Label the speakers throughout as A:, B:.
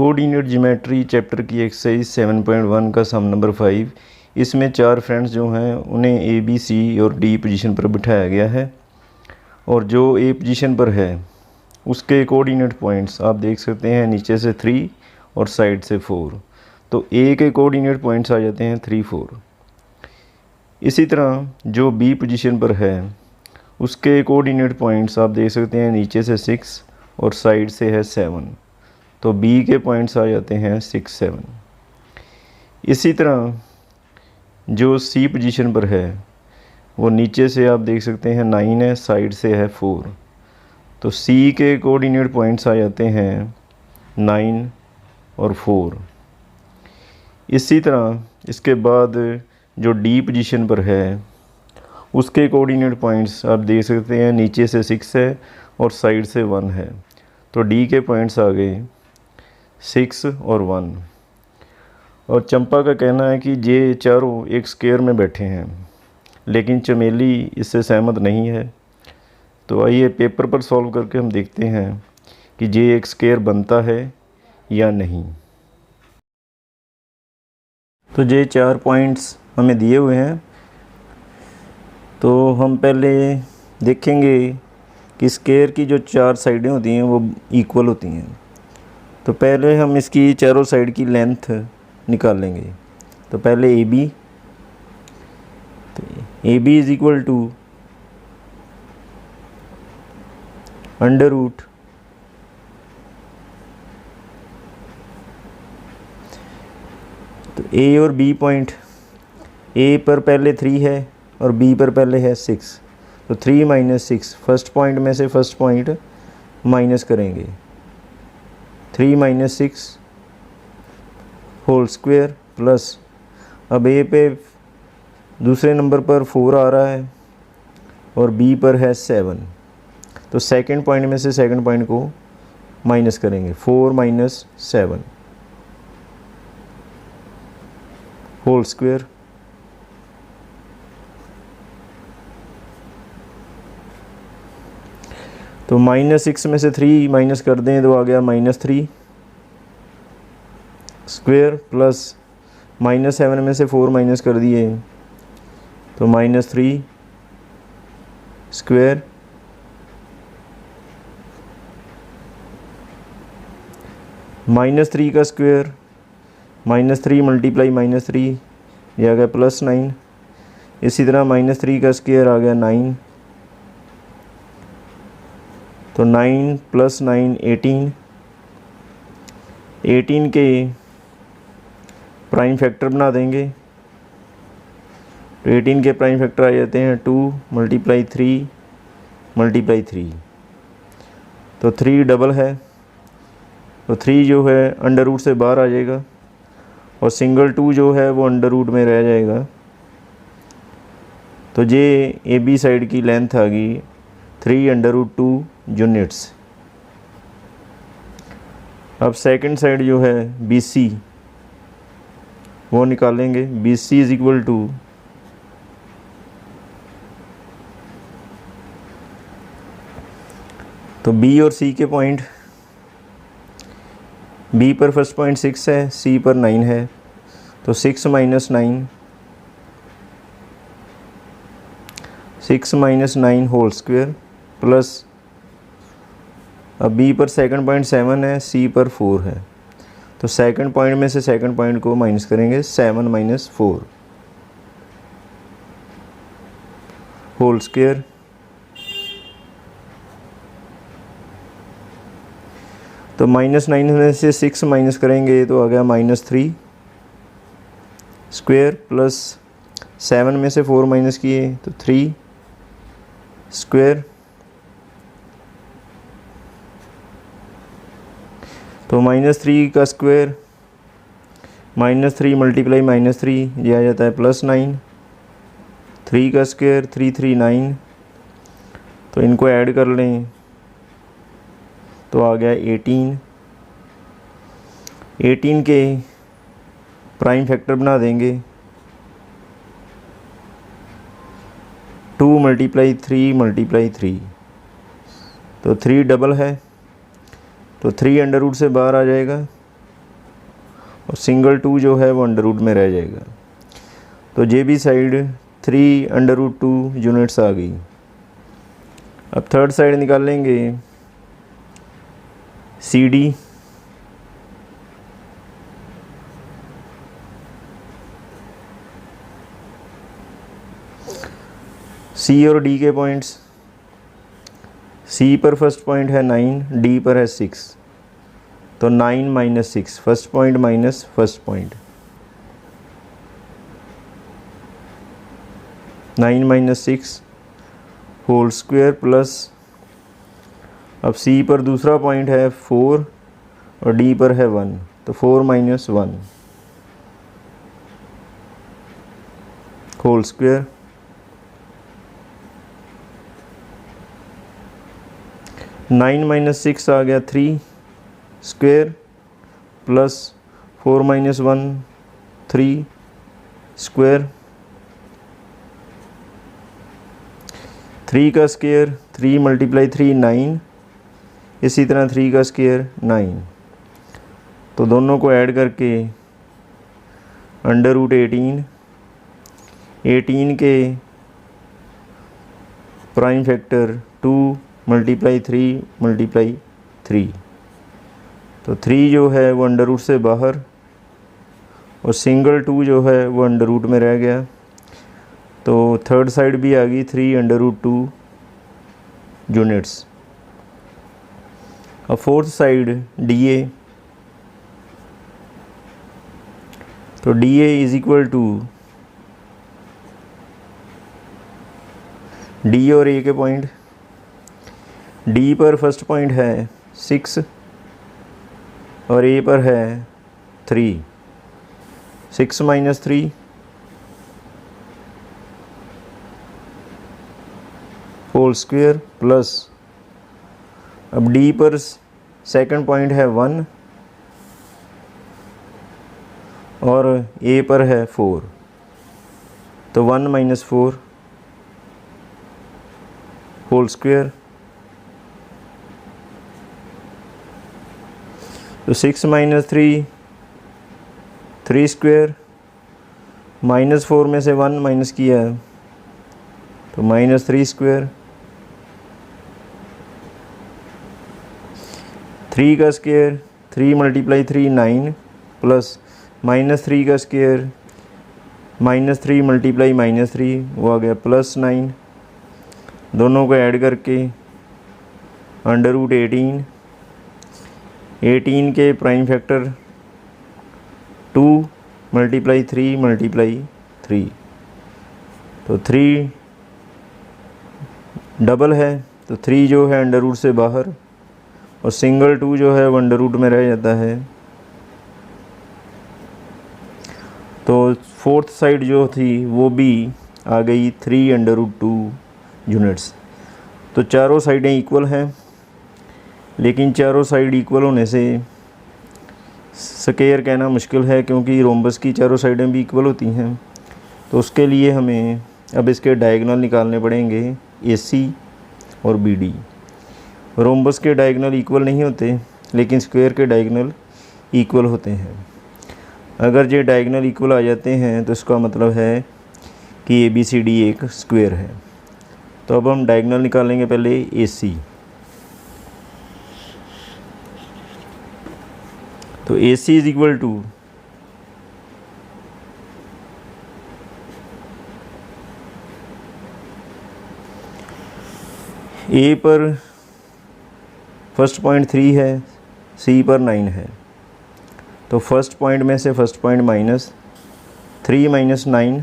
A: Coordinate geometry chapter की exercise 7.1 का सम number 5। इसमें चार फ्रेंड्स जो हैं उन्हें ए बी सी और डी पोजीशन पर बिठाया गया है और जो ए पोजीशन पर है उसके कोऑर्डिनेट पॉइंट्स आप देख सकते हैं, नीचे से 3 और साइड से 4। तो ए के कोऑर्डिनेट पॉइंट्स आ जाते हैं 3, 4। इसी तरह जो बी पोजीशन पर है उसके कोऑर्डिनेट पॉइंट्स आप देख सकते हैं, नीचे से 6 और साइड से है 7। तो बी के पॉइंट्स आ जाते हैं 6, 7। इसी तरह जो सी पोजीशन पर है वो नीचे से आप देख सकते हैं 9 है, साइड से है 4। तो सी के कोऑर्डिनेट पॉइंट्स आ जाते हैं 9 और 4। इसी तरह इसके बाद जो डी पोजीशन पर है उसके कोऑर्डिनेट पॉइंट्स आप देख सकते हैं, नीचे से 6 है और साइड से 1 है। तो डी के पॉइंट्स आ गए 6 और 1। और चंपा का कहना है कि ये चारों एक स्क्वायर में बैठे हैं, लेकिन चमेली इससे सहमत नहीं है। तो आइए पेपर पर सॉल्व करके हम देखते हैं कि ये एक स्क्वायर बनता है या नहीं। तो ये 4 पॉइंट्स हमें दिए हुए हैं। तो हम पहले देखेंगे कि स्क्वायर की जो 4 साइडें होती हैं वो इक्वल होती हैं। तो पहले हम इसकी चारों साइड की लेंथ निकालेंगे। तो पहले ए बी, तो A B is equal to under root तो ए और बी पॉइंट, ए पर पहले 3 है और बी पर पहले है 6। तो 3 माइनस 6, फर्स्ट पॉइंट में से फर्स्ट पॉइंट माइनस करेंगे। 3 माइनस 6 होल स्क्वायर प्लस, अब ए पे दूसरे नंबर पर 4 आ रहा है और बी पर है 7। तो सेकंड पॉइंट में से सेकंड पॉइंट को माइनस करेंगे। 4 माइनस 7 होल स्क्वायर। तो -6 में से 3 माइनस कर दें तो आ गया -3 स्क्वायर प्लस -7 में से 4 माइनस कर दिए तो -3 स्क्वायर -3 का स्क्वायर, -3 मल्टीप्लाई -3 ये आ गया +9। इसी तरह -3 का स्क्वायर आ गया 9। तो 9 + 9 18। 18 के प्राइम फैक्टर बना देंगे। तो 18 के प्राइम फैक्टर आ जाते हैं 2 × 3 × 3। तो 3 डबल है, तो 3 जो है अंडर रूट से बाहर आ जाएगा और सिंगल 2 जो है वो अंडर रूट में रह जाएगा। तो ये ए बी साइड की लेंथ आ गई 3√2 यूनिट्स। अब सेकंड साइड जो है बी सी वो निकालेंगे। B C is equal to तो बी और सी के पॉइंट, बी पर फर्स्ट पॉइंट 6 है, सी पर 9 है। तो 6 minus 9, 6 minus 9 whole square plus, अब बी पर सेकंड पॉइंट 7 है, सी पर 4 है। तो सेकंड पॉइंट में से सेकंड पॉइंट को माइनस करेंगे। 7 माइनस 4 होल स्क्वायर। तो -9 में से 6 माइनस करेंगे तो आ गया -3 स्क्वायर प्लस 7 में से 4 माइनस किए तो 3 स्क्वायर। तो -3 का स्क्वायर, -3 मल्टीप्लाई -3 ये आ जाता है +9। 3 का स्क्वायर 3 3 9। तो इनको ऐड कर लें तो आ गया 18। 18 के प्राइम फैक्टर बना देंगे। 2 × 3 × 3। तो 3 डबल है तो 3 अंडर रूट से बाहर आ जाएगा और सिंगल 2 जो है वो अंडर रूट में रह जाएगा। तो जे बी साइड 3√2 यूनिट्स आ गई। अब थर्ड साइड निकालेंगे सी डी। सी और डी के पॉइंट्स, सी पर फर्स्ट पॉइंट है 9, डी पर है 6, तो 9 minus 6, first point minus first point, 9 minus 6 whole square plus, अब सी पर दूसरा पॉइंट है 4 और डी पर है 1, तो 4 माइनस 1 होल स्क्वायर, 9 माइनस 6 आ गया 3 स्क्वायर प्लस 4 माइनस 1 3 स्क्वायर, 3 का स्क्वायर 3 मल्टीप्लाई 3 9, इसी तरह 3 का स्क्वायर 9, तो दोनों को ऐड करके अंडर रूट 18 के प्राइम फैक्टर 2 मल्टीप्लाई 3 मल्टीप्लाई 3, तो 3 जो है वो अंडर रूट से बाहर और सिंगल 2 जो है वो अंडर रूट में रह गया। तो थर्ड साइड भी आ गई 3√2 यूनिट्स। अब फोर्थ साइड डी ए, तो D A is equal to D और ए के पॉइंट, डी पर फर्स्ट पॉइंट है 6 और ए पर है 3, 6 माइनस 3 होल स्क्वायर प्लस, अब डी पर सेकंड पॉइंट है 1 और ए पर है 4, तो 1 माइनस 4 होल स्क्वायर, तो 6 माइनस 3 3 स्क्वायर, माइनस 4 में से 1 माइनस किया तो माइनस 3 स्क्वायर, 3 का स्क्वायर 3 मल्टीप्लाई 3 9 प्लस माइनस 3 का स्क्वायर माइनस 3 मल्टीप्लाई माइनस 3 वो आ गया प्लस 9, दोनों को ऐड करके अंडर रूट 18 के प्राइम फैक्टर 2 मल्टीप्लाई 3 मल्टीप्लाई 3, तो 3 डबल है तो 3 जो है अंडर रूट से बाहर और सिंगल 2 जो है वो अंडर रूट में रह जाता है। तो फोर्थ साइड जो थी वो भी आ गई 3√2 यूनिट्स। तो चारों साइडें इक्वल हैं, लेकिन चारों साइड इक्वल होने से स्क्वायर कहना मुश्किल है क्योंकि रोम्बस की चारों साइडें भी इक्वल होती हैं। तो उसके लिए हमें अब इसके डायगोनल निकालने पड़ेंगे AC और BD। रोम्बस के डायगोनल इक्वल नहीं होते लेकिन स्क्वायर के डायगोनल इक्वल होते हैं। अगर ये डायगोनल इक्वल आ जाते हैं तो इसका मतलब है कि ABCD एक स्क्वायर है। तो अब हम डायगोनल निकालेंगे पहले AC। तो AC is equal to A पर फर्स्ट पॉइंट 3 है, C पर 9 है, तो फर्स्ट पॉइंट में से first point minus 3 minus 9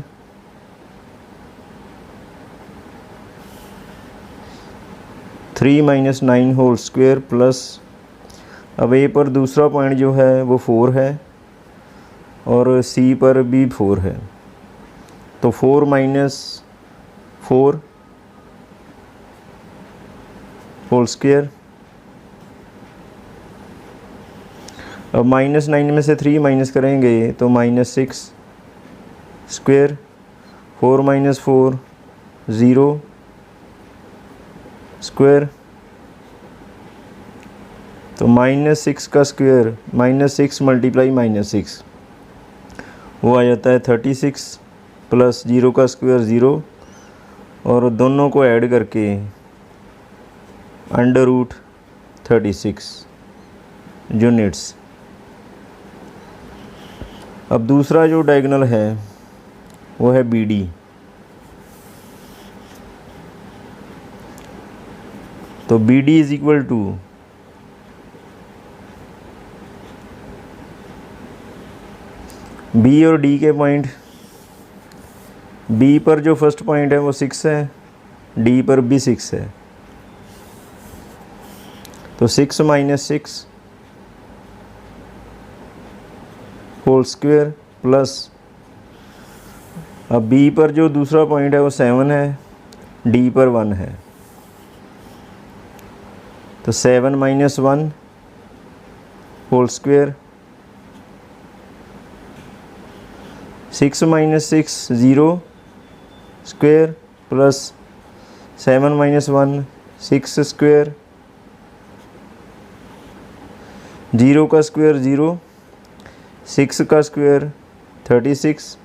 A: 3 minus 9 whole square plus, अब A पर दूसरा पॉइंट जो है वो 4 है और C पर भी 4 है, तो 4 माइनस 4 होल स्क्वायर। अब माइनस 9 में से 3 माइनस करेंगे तो माइनस 6 स्क्वायर, 4 माइनस 4 0 स्क्वायर, तो माइनस 6 का स्क्वायर माइनस 6 मल्टीप्लाई माइनस 6 वो आ जाता है 36 प्लस 0 का स्क्वायर 0 और दोनों को ऐड करके √36 यूनिट्स। अब दूसरा जो डायगोनल है वो है BD। तो BD is equal to B और D के पॉइंट, B पर जो फर्स्ट पॉइंट है वो 6 है, D पर भी 6 है। तो 6 - 6 होल स्क्वायर प्लस, अब B पर जो दूसरा पॉइंट है वो 7 है, D पर 1 है। तो 7 - 1 whole square, 6 - 6 0 square plus 7 - 1 6 square, 0 का स्क्वायर 0, 6 का स्क्वायर 36।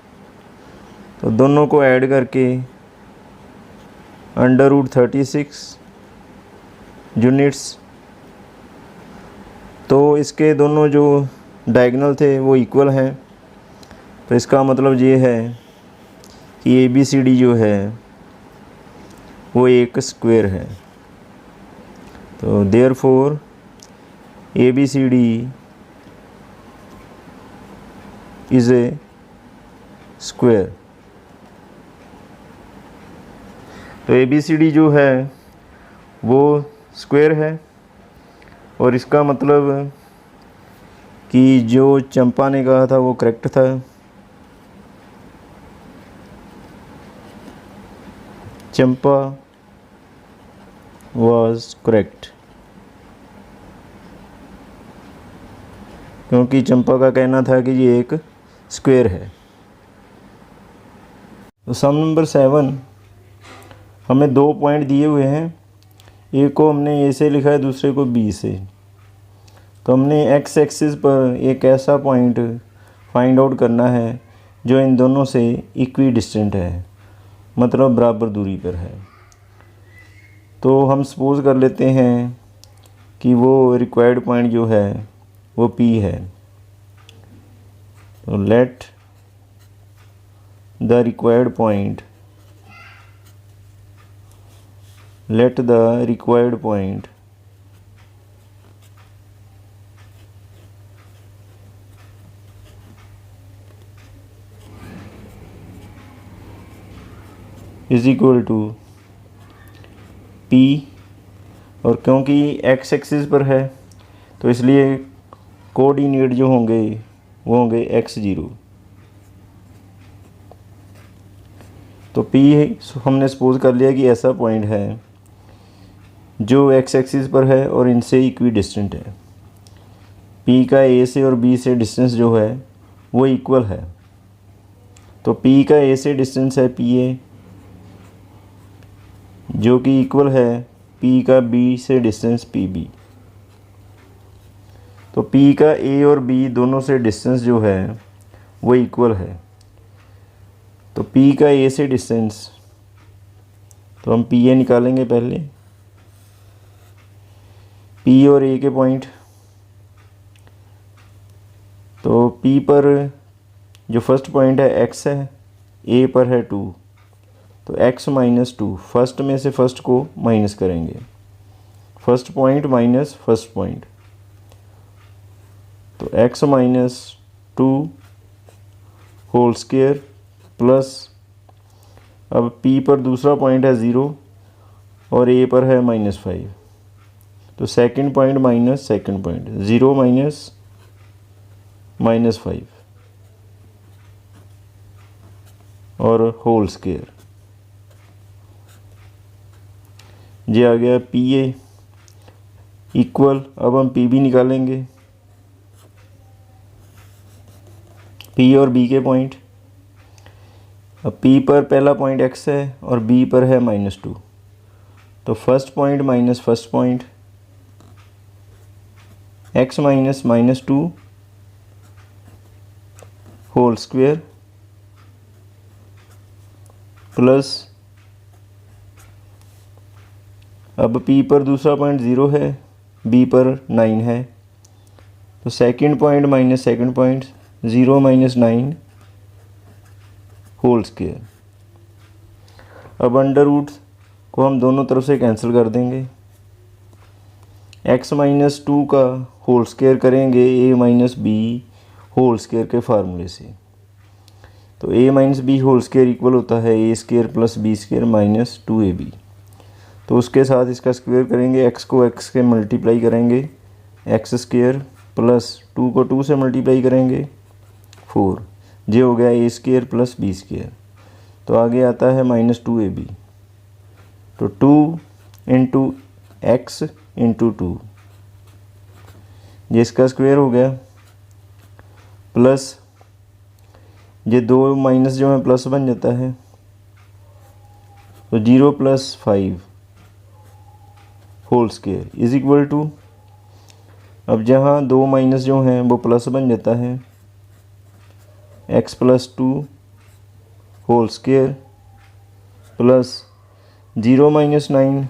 A: तो दोनों को ऐड करके √36 यूनिट्स। तो इसके दोनों जो डायगोनल थे वो इक्वल हैं। तो इसका मतलब ये है कि ABCD जो है वो एक स्क्वायर है। तो therefore ABCD is a square. तो ABCD जो है वो स्क्वायर है और इसका मतलब कि जो चंपा ने कहा था वो करेक्ट था। चंपा वाज करेक्ट, क्योंकि चंपा का कहना था कि ये एक स्क्वायर है। तो सम नंबर 7 हमें 2 पॉइंट दिए हुए हैं, एक को हमने A से लिखा है, दूसरे को B से। तो हमने x एक्सिस पर एक ऐसा पॉइंट फाइंड आउट करना है जो इन दोनों से इक्वी डिस्टेंट है, मतलब बराबर दूरी पर है। तो हम सपोज कर लेते हैं कि वो रिक्वायर्ड पॉइंट जो है वो P है। तो let the required point is equal to P, और क्योंकि x एक्सिस पर है तो इसलिए कोऑर्डिनेट जो होंगे वो होंगे x0। तो P हमने सपोज कर लिया कि ऐसा पॉइंट है जो x एक्सिस पर है और इनसे इक्वी डिस्टेंट है। P का A से और B से डिस्टेंस जो है वो इक्वल है। तो P का A से डिस्टेंस है PA, जो कि इक्वल है P का B से डिस्टेंस PB। तो P का A और B दोनों से डिस्टेंस जो है वो इक्वल है। तो P का A से डिस्टेंस, तो हम PA निकालेंगे पहले, P और A के पॉइंट। तो P पर जो फर्स्ट पॉइंट है x है, A पर है 2, तो x - 2, फर्स्ट में से फर्स्ट को माइनस करेंगे, first point minus first point. तो x - 2 होल स्क्वायर प्लस, अब P पर दूसरा पॉइंट है 0 और A पर है -5। तो second point minus second point, 0 minus -5 और होल स्क्वायर। ये आ गया PA इक्वल। अब हम PB निकालेंगे, P और B के पॉइंट। अब P पर पहला पॉइंट x है और B पर है -2, तो first point minus first point, x - -2 whole square plus, अब P पर दूसरा पॉइंट 0 है, B पर 9 है, तो second point minus second point 0 minus 9 whole square. अब अंडर रूट को हम दोनों तरफ से कैंसिल कर देंगे। x माइनस 2 का होल स्क्वायर करेंगे a minus B whole square के फार्मूले से, तो a minus B whole square equal होता है a square plus B square minus 2ab। तो उसके साथ इसका स्क्वायर करेंगे, x को x के मल्टीप्लाई करेंगे एक्स स्क्वायर प्लस 2 को 2 से मल्टीप्लाई करेंगे 4, ये हो गया a square plus B square. तो आगे आता है माइनस 2ab, तो 2 इंटू एक्स इंटू 2, ये इसका स्क्वायर हो गया, प्लस ये 2 माइनस जो है प्लस बन जाता है, तो 0 plus 5 whole square is equal to, अब जहाँ 2 माइनस जो हैं वो प्लस बन जाता है, x plus 2 whole square plus 0 minus 9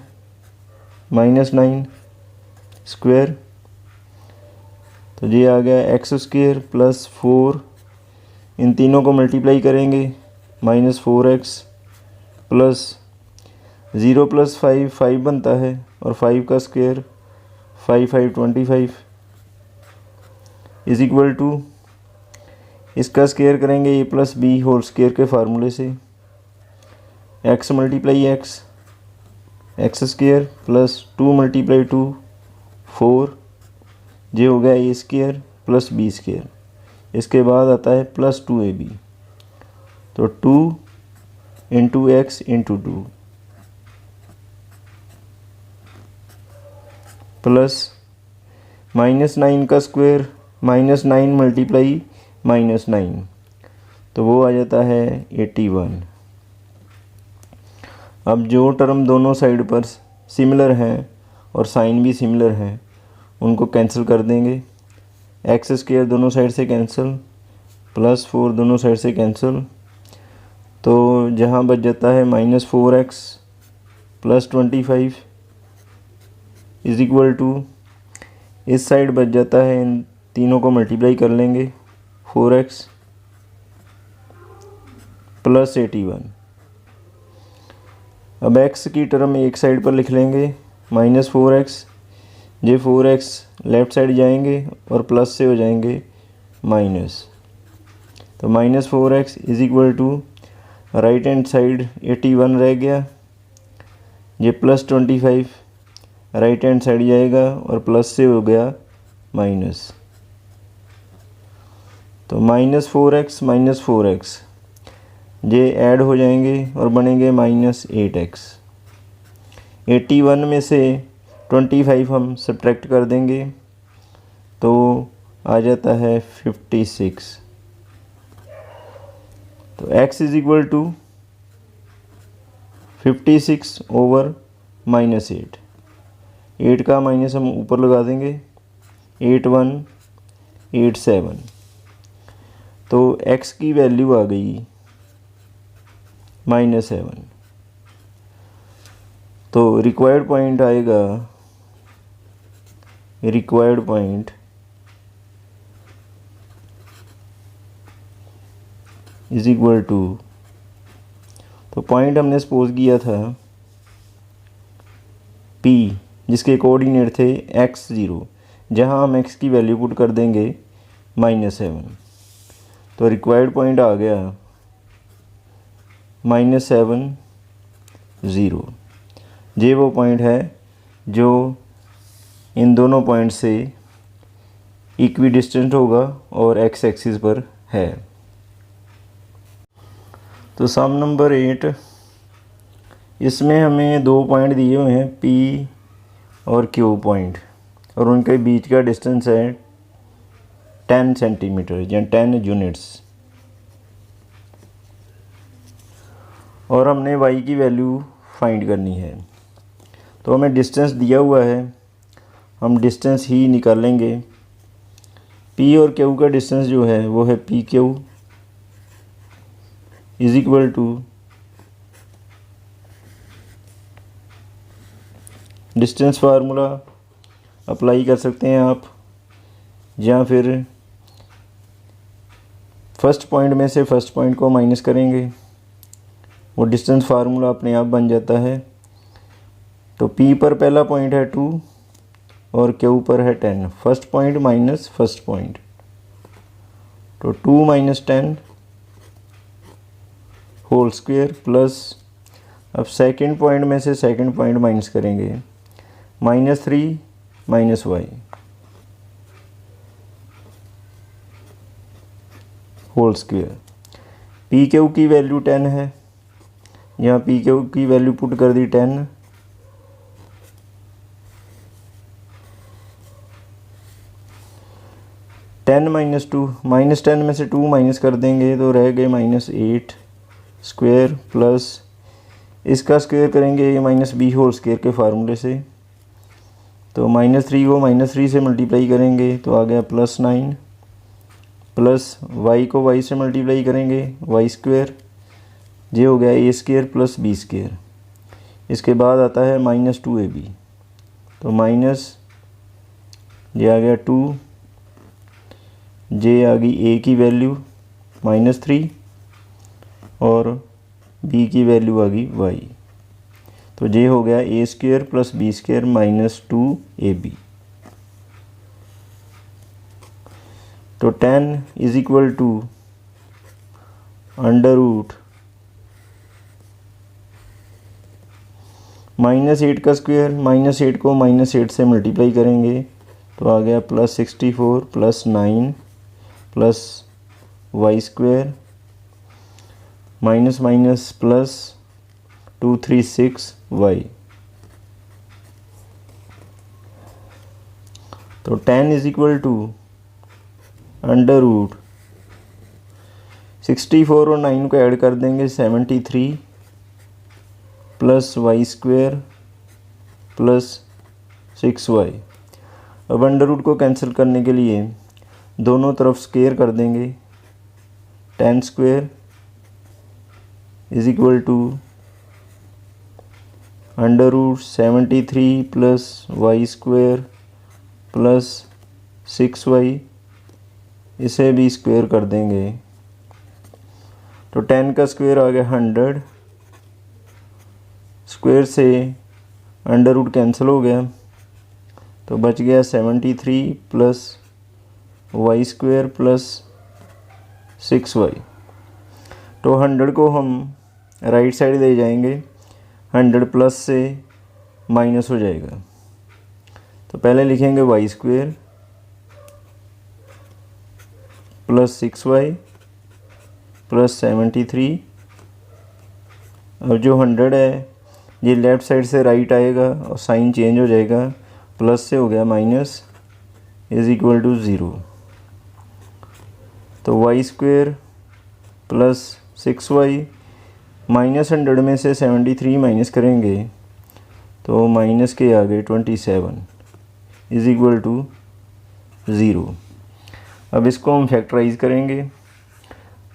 A: minus 9 square, तो ये आ गया एक्स स्क्वायर प्लस 4, इन तीनों को मल्टीप्लाई करेंगे माइनस 4x प्लस 0 प्लस 5 5 बनता है, और 5 का स्क्वायर 5 5 25 इज इक्वल टू, इसका स्क्वायर करेंगे a plus B whole square के फार्मूले से, x multiply x square plus 2 multiply 2 4, ये हो गया a square plus B square, इसके बाद आता है प्लस 2ab, तो 2 into x into 2 plus minus 9 का स्क्वायर माइनस 9 मल्टीप्लाई माइनस 9, तो वो आ जाता है 81। अब जो टर्म दोनों साइड पर सिमिलर हैं और साइन भी सिमिलर हैं उनको कैंसिल कर देंगे, एक्स स्क्वायर दोनों साइड से कैंसिल प्लस 4 दोनों साइड से कैंसिल, तो जहाँ बच जाता है minus 4x plus 25 is equal to, इस साइड बच जाता है, इन तीनों को मल्टीप्लाई कर लेंगे 4x प्लस 81। अब x की टर्म एक साइड पर लिख लेंगे माइनस 4x, ये 4x लेफ़्ट साइड जाएंगे और प्लस से हो जाएंगे माइनस, तो minus 4x is equal to, right hand side 81 रह गया, ये प्लस 25 राइट हैंड साइड जाएगा और प्लस से हो गया माइनस, तो माइनस 4x ये ऐड हो जाएंगे और बनेंगे माइनस 8x। 81 में से 25 हम सब्ट्रैक्ट कर देंगे तो आ जाता है 56, तो x is equal to 56 over minus 8, 8 का माइनस हम ऊपर लगा देंगे 8187, तो x की वैल्यू आ गई -7, तो रिक्वायर्ड पॉइंट आएगा, required point is equal to, तो पॉइंट हमने सपोज किया था P जिसके कोऑर्डिनेट थे x0, जहां हम x की वैल्यू पुट कर देंगे -7, तो रिक्वायर्ड पॉइंट आ गया -7 0। ये वो पॉइंट है जो इन दोनों पॉइंट से इक्वी डिस्टेंट होगा और x एक्सिस पर है। तो सम नंबर 8, इसमें हमें 2 पॉइंट दिए हुए हैं P और Q पॉइंट, और उनके बीच का डिस्टेंस है 10 सेंटीमीटर या 10 यूनिट्स, और हमने y की वैल्यू फाइंड करनी है। तो हमें डिस्टेंस दिया हुआ है, हम डिस्टेंस ही निकालेंगे। P और Q का डिस्टेंस जो है वो है PQ is equal to distance formula apply कर सकते हैं आप, या फिर फर्स्ट पॉइंट में से फर्स्ट पॉइंट को माइनस करेंगे, वो डिस्टेंस फार्मूला अपने आप बन जाता है। तो P पर पहला पॉइंट है 2 और Q पर है 10, first point minus first point, तो 2 माइनस 10 होल स्क्वायर प्लस, अब सेकंड पॉइंट में से सेकंड पॉइंट माइनस करेंगे, -3 minus y whole square. P Q की वैल्यू 10 है, यहाँ पी क्यू की वैल्यू पुट कर दी 10, -2 -10 में से 2 माइनस कर देंगे तो रह गए -8 स्क्वायर प्लस, इसका स्क्वायर करेंगे ये -b होल स्क्वायर के फार्मूले से, तो -3 को -3 से मल्टीप्लाई करेंगे तो आ गया +9 प्लस y को y से मल्टीप्लाई करेंगे y स्क्वायर, ये हो गया a square plus b square. इसके बाद आता है -2ab, तो माइनस ये आ गया 2, ये आ गई a की वैल्यू -3 और b की वैल्यू आ गई y, तो ये हो गया a square plus b square -2ab। तो 10 इज इक्वल टू √ -8 का स्क्वायर, -8 को -8 से मल्टीप्लाई करेंगे तो आ गया +64 plus 9 plus y square minus plus 236y, तो 10 इज इक्वल टू √64 और 9 को ऐड कर देंगे 73 plus y square plus 6y। अब अंडर को कैंसिल करने के लिए दोनों तरफ स्क्वायर कर देंगे, 10 square is equal to √73 plus y square plus 6y, इसे भी स्क्वायर कर देंगे तो 10 का स्क्वायर आ गया 100, स्क्वायर से अंडर कैंसिल हो गया तो बच गया 73 plus y square plus 6y। तो 100 को हम राइट साइड ले जाएंगे, 100 प्लस से माइनस हो जाएगा, तो पहले लिखेंगे y square plus 6y plus 73। अब जो 100 है ये लेफ़्ट साइड से राइट आएगा और साइन चेंज हो जाएगा, प्लस से हो गया माइनस इज इक्वल टू 0। तो y स्क्वायर प्लस 6y -100 में से 73 माइनस करेंगे तो माइनस के आ गए 27 इज इक्वल टू 0। अब इसको हम फैक्टराइज करेंगे,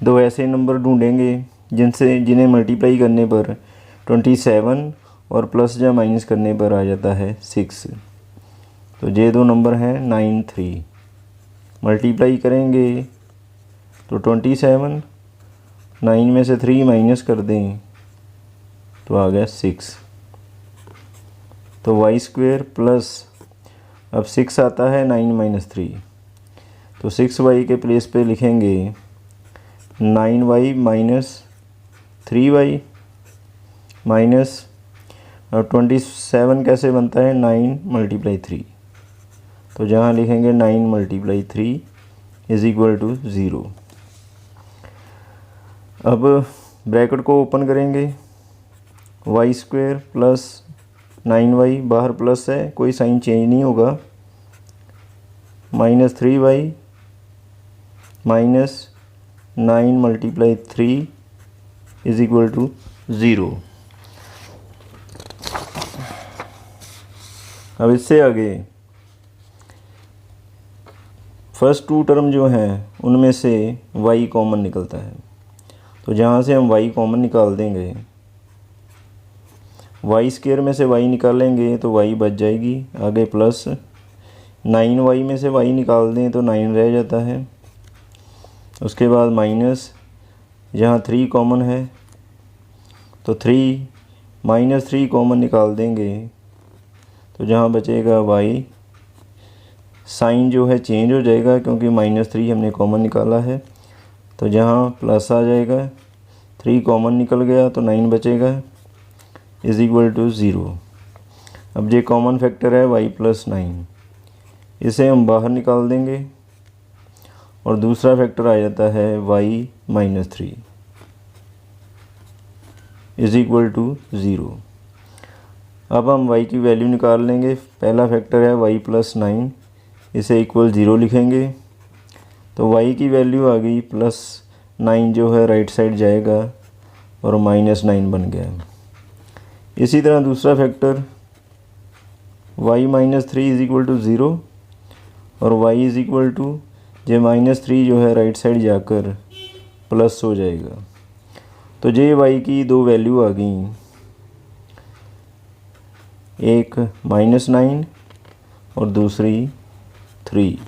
A: दो ऐसे नंबर ढूंढेंगे जिन्हें मल्टीप्लाई करने पर 27 और प्लस या माइनस करने पर आ जाता है 6। तो ये दो नंबर हैं 9 3, मल्टीप्लाई करेंगे तो 27, 9 में से 3 माइनस कर दें तो आ गया 6। तो y स्क्वायर प्लस, अब 6 आता है 9 माइनस 3, तो 6y के प्लेस पे लिखेंगे 9y माइनस 3y माइनस, और 27 कैसे बनता है 9 मल्टीप्लाई 3, तो जहाँ लिखेंगे 9 मल्टीप्लाई 3 इज इक्वल टू 0। अब ब्रैकेट को ओपन करेंगे, y स्क्वायर प्लस 9y, बाहर प्लस है कोई साइन चेंज नहीं होगा, -3y minus 9 multiply 3 is equal to 0। अब इससे आगे फर्स्ट 2 टर्म जो हैं उनमें से y कॉमन निकलता है, तो जहाँ से हम y कॉमन निकाल देंगे, वाई स्क्वायर में से y निकालेंगे तो y बच जाएगी, आगे प्लस 9y में से y निकाल दें तो 9 रह जाता है। उसके बाद माइनस, यहाँ 3 कॉमन है तो 3 -3 कॉमन निकाल देंगे तो जहाँ बचेगा y, साइन जो है चेंज हो जाएगा क्योंकि -3 हमने कॉमन निकाला है, तो जहाँ प्लस आ जाएगा, 3 कॉमन निकल गया तो 9 बचेगा इज़ इक्वल टू 0। अब ये कॉमन फैक्टर है y + 9, इसे हम बाहर निकाल देंगे और दूसरा फैक्टर आ जाता है y - 3 इज़ इक्वल टू 0। अब हम y की वैल्यू निकाल लेंगे। पहला फैक्टर है y + 9, इसे इक्वल 0 लिखेंगे तो y की वैल्यू आ गई +9 जो है राइट साइड जाएगा और -9 बन गया। इसी तरह दूसरा factor y - 3 is equal to 0 और y इज़ इक्वल टू जे -3 जो है राइट साइड जाकर प्लस हो जाएगा। तो जे y की दो वैल्यू आ गई, एक -9 और दूसरी 3।